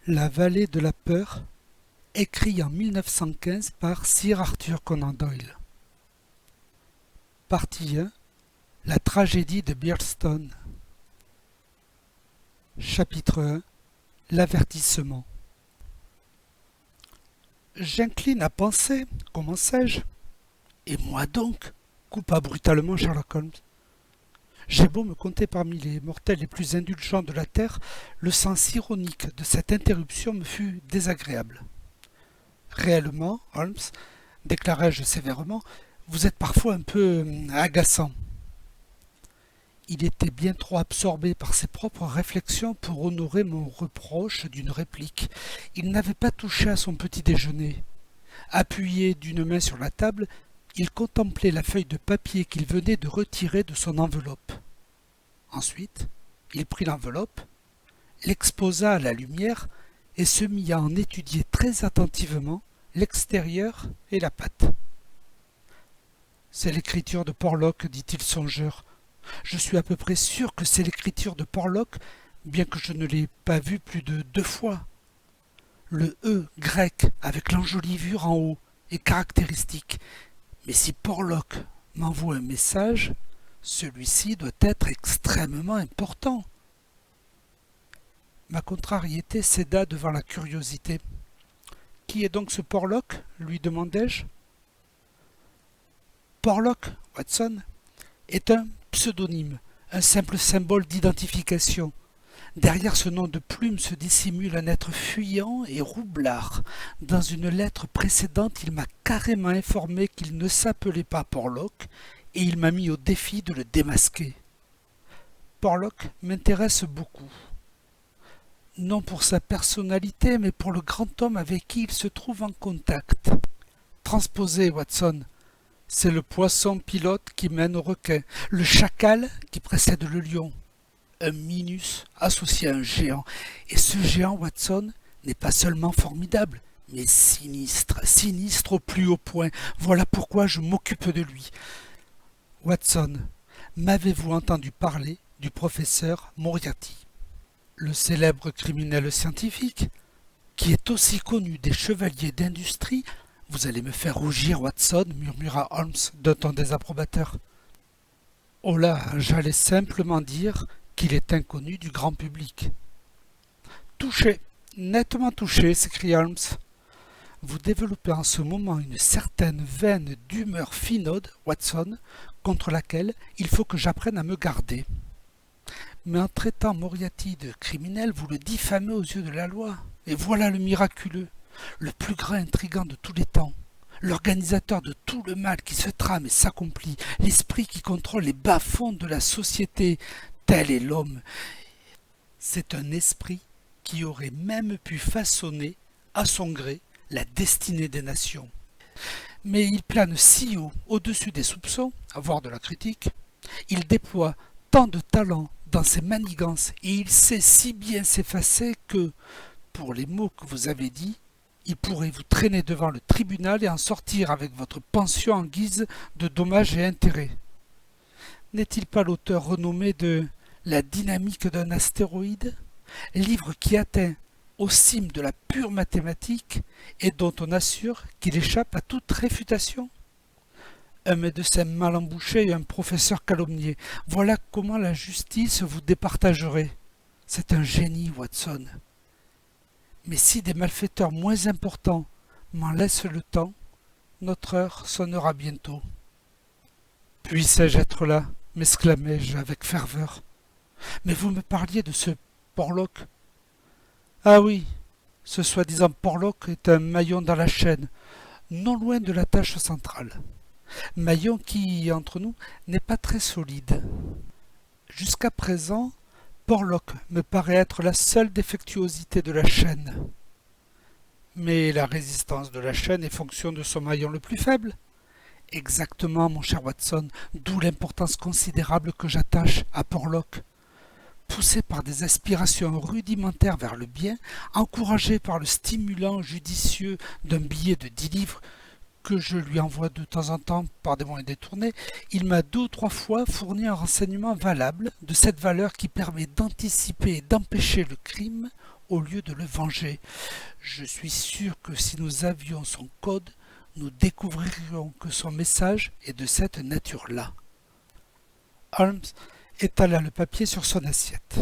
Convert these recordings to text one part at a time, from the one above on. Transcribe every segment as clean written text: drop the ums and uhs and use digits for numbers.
La vallée de la peur, écrit en 1915 par Sir Arthur Conan Doyle. Partie 1. La tragédie de Birlstone. Chapitre 1. L'avertissement. J'incline à penser, commençai-je. Et moi donc, coupa brutalement Sherlock Holmes. J'ai beau me compter parmi les mortels les plus indulgents de la terre, le sens ironique de cette interruption me fut désagréable. Réellement, Holmes, déclarai-je sévèrement, vous êtes parfois un peu agaçant. Il était bien trop absorbé par ses propres réflexions pour honorer mon reproche d'une réplique. Il n'avait pas touché à son petit déjeuner. Appuyé d'une main sur la table, il contemplait la feuille de papier qu'il venait de retirer de son enveloppe. Ensuite, il prit l'enveloppe, l'exposa à la lumière et se mit à en étudier très attentivement l'extérieur et la pâte. « C'est l'écriture de Porlock, dit-il songeur. Je suis à peu près sûr que c'est l'écriture de Porlock, bien que je ne l'ai pas vue plus de 2 fois. Le E grec avec l'enjolivure en haut est caractéristique, mais si Porlock m'envoie un message, celui-ci doit être extrêmement important. » Ma contrariété céda devant la curiosité. « Qui est donc ce Porlock ?» lui demandai-je. « Porlock, Watson, est un pseudonyme, un simple symbole d'identification. Derrière ce nom de plume se dissimule un être fuyant et roublard. Dans une lettre précédente, il m'a carrément informé qu'il ne s'appelait pas Porlock et il m'a mis au défi de le démasquer. Porlock m'intéresse beaucoup. Non pour sa personnalité, mais pour le grand homme avec qui il se trouve en contact. Transposez, Watson. C'est le poisson pilote qui mène au requin, le chacal qui précède le lion. Un minus associé à un géant. Et ce géant, Watson, n'est pas seulement formidable, mais sinistre au plus haut point. Voilà pourquoi je m'occupe de lui. Watson, m'avez-vous entendu parler du professeur Moriarty, le célèbre criminel scientifique, qui est aussi connu des chevaliers d'industrie? Vous allez me faire rougir, Watson, murmura Holmes d'un ton désapprobateur. Oh là, j'allais simplement dire qu'il est inconnu du grand public. Touché, nettement touché, s'écria Holmes. Vous développez en ce moment une certaine veine d'humeur finaude, Watson, contre laquelle il faut que j'apprenne à me garder. Mais en traitant Moriarty de criminel, vous le diffamez aux yeux de la loi. Et voilà le miraculeux, le plus grand intrigant de tous les temps, l'organisateur de tout le mal qui se trame et s'accomplit, l'esprit qui contrôle les bas-fonds de la société. Tel est l'homme. C'est un esprit qui aurait même pu façonner, à son gré, la destinée des nations. Mais il plane si haut, au-dessus des soupçons, à voir de la critique. Il déploie tant de talent dans ses manigances et il sait si bien s'effacer que, pour les mots que vous avez dits, il pourrait vous traîner devant le tribunal et en sortir avec votre pension en guise de dommages et intérêts. N'est-il pas l'auteur renommé de La dynamique d'un astéroïde, livre qui atteint aux cimes de la pure mathématique et dont on assure qu'il échappe à toute réfutation? Un médecin mal embouché et un professeur calomnié. Voilà comment la justice vous départagerait. C'est un génie, Watson. Mais si des malfaiteurs moins importants m'en laissent le temps, notre heure sonnera bientôt. Puissais-je être là? M'exclamai-je avec ferveur. Mais vous me parliez de ce Porlock. Ah oui, ce soi-disant Porlock est un maillon dans la chaîne, non loin de la tâche centrale. Maillon qui, entre nous, n'est pas très solide. Jusqu'à présent, Porlock me paraît être la seule défectuosité de la chaîne. Mais la résistance de la chaîne est fonction de son maillon le plus faible. Exactement, mon cher Watson, d'où l'importance considérable que j'attache à Porlock. Poussé par des aspirations rudimentaires vers le bien, encouragé par le stimulant judicieux d'un billet de 10 livres, que je lui envoie de temps en temps par des moyens détournés, il m'a 2 ou 3 fois fourni un renseignement valable de cette valeur qui permet d'anticiper et d'empêcher le crime au lieu de le venger. Je suis sûr que si nous avions son code, nous découvririons que son message est de cette nature-là. Holmes étala le papier sur son assiette.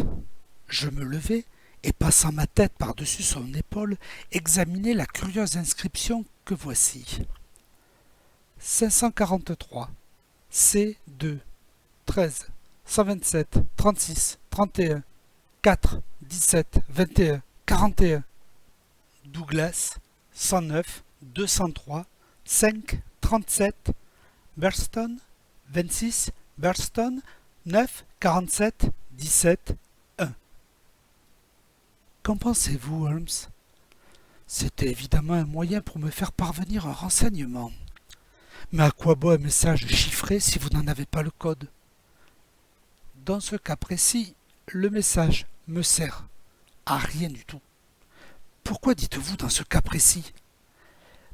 Je me levai et, passant ma tête par-dessus son épaule, examinai la curieuse inscription que voici. 543 C2 13 127 36 31 4 17 21 41 Douglas 109 203 5 37 Burston 26 Burston 9 47 17 1. Qu'en pensez-vous, Holmes? C'était évidemment un moyen pour me faire parvenir un renseignement. Mais à quoi bon un message chiffré si vous n'en avez pas le code? Dans ce cas précis, le message me sert à rien du tout. Pourquoi dites-vous dans ce cas précis?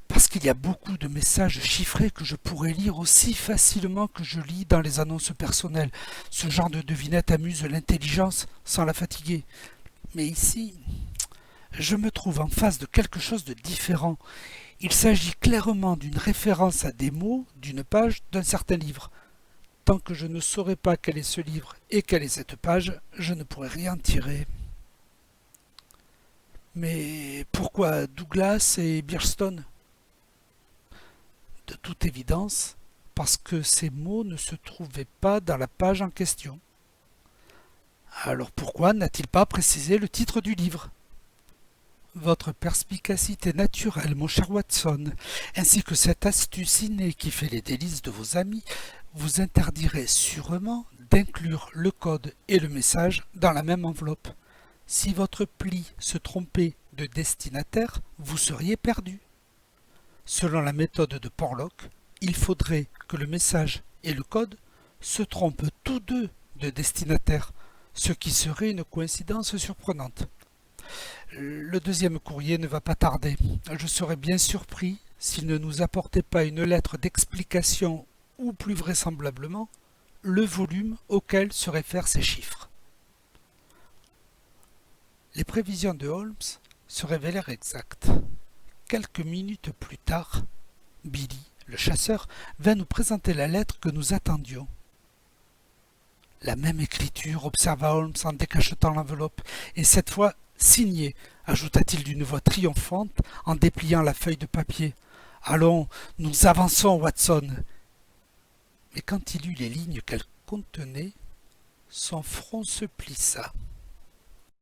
Parce qu'il y a beaucoup de messages chiffrés que je pourrais lire aussi facilement que je lis dans les annonces personnelles. Ce genre de devinette amuse l'intelligence sans la fatiguer. Mais ici, je me trouve en face de quelque chose de différent. Il s'agit clairement d'une référence à des mots d'une page d'un certain livre. Tant que je ne saurai pas quel est ce livre et quelle est cette page, je ne pourrai rien tirer. Mais pourquoi Douglas et Burston? De toute évidence, parce que ces mots ne se trouvaient pas dans la page en question. Alors pourquoi n'a-t-il pas précisé le titre du livre? Votre perspicacité naturelle, mon cher Watson, ainsi que cette astuce innée qui fait les délices de vos amis, vous interdirait sûrement d'inclure le code et le message dans la même enveloppe. Si votre pli se trompait de destinataire, vous seriez perdu. Selon la méthode de Porlock, il faudrait que le message et le code se trompent tous deux de destinataire, ce qui serait une coïncidence surprenante. Le deuxième courrier ne va pas tarder. Je serais bien surpris s'il ne nous apportait pas une lettre d'explication ou, plus vraisemblablement, le volume auquel se réfèrent ces chiffres. Les prévisions de Holmes se révélèrent exactes. Quelques minutes plus tard, Billy, le chasseur, vint nous présenter la lettre que nous attendions. La même écriture, observa Holmes en décachetant l'enveloppe, et cette fois signée, ajouta-t-il d'une voix triomphante en dépliant la feuille de papier. Allons, nous avançons, Watson. Mais quand il eut les lignes qu'elle contenait, son front se plissa.